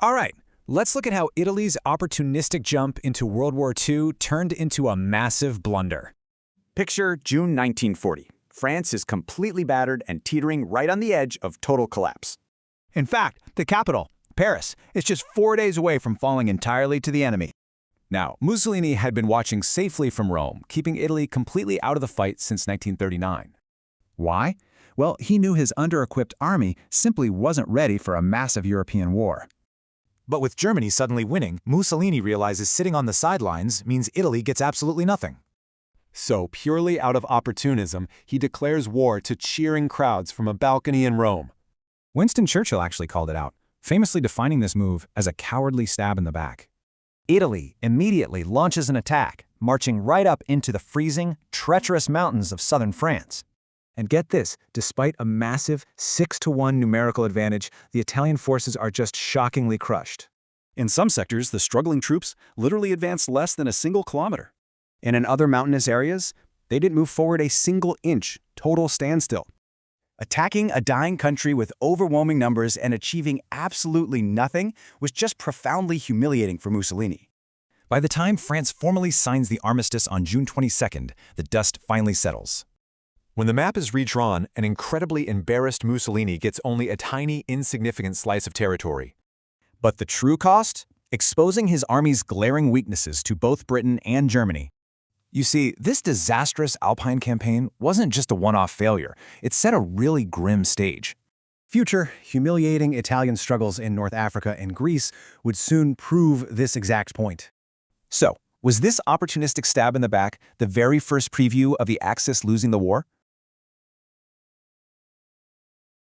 All right, let's look at how Italy's opportunistic jump into World War II turned into a massive blunder. Picture June 1940. France is completely battered and teetering right on the edge of total collapse. In fact, the capital, Paris, is just 4 days away from falling entirely to the enemy. Now, Mussolini had been watching safely from Rome, keeping Italy completely out of the fight since 1939. Why? Well, he knew his under-equipped army simply wasn't ready for a massive European war. But with Germany suddenly winning, Mussolini realizes sitting on the sidelines means Italy gets absolutely nothing. So, purely out of opportunism, he declares war to cheering crowds from a balcony in Rome. Winston Churchill actually called it out, famously defining this move as a cowardly stab in the back. Italy immediately launches an attack, marching right up into the freezing, treacherous mountains of southern France. And get this, despite a massive 6-to-1 numerical advantage, the Italian forces are just shockingly crushed. In some sectors, the struggling troops literally advanced less than a single kilometer. And in other mountainous areas, they didn't move forward a single inch, total standstill. Attacking a dying country with overwhelming numbers and achieving absolutely nothing was just profoundly humiliating for Mussolini. By the time France formally signs the armistice on June 22nd, the dust finally settles. When the map is redrawn, an incredibly embarrassed Mussolini gets only a tiny, insignificant slice of territory. But the true cost? Exposing his army's glaring weaknesses to both Britain and Germany. You see, this disastrous Alpine campaign wasn't just a one-off failure. It set a really grim stage. Future, humiliating Italian struggles in North Africa and Greece would soon prove this exact point. So, was this opportunistic stab in the back the very first preview of the Axis losing the war?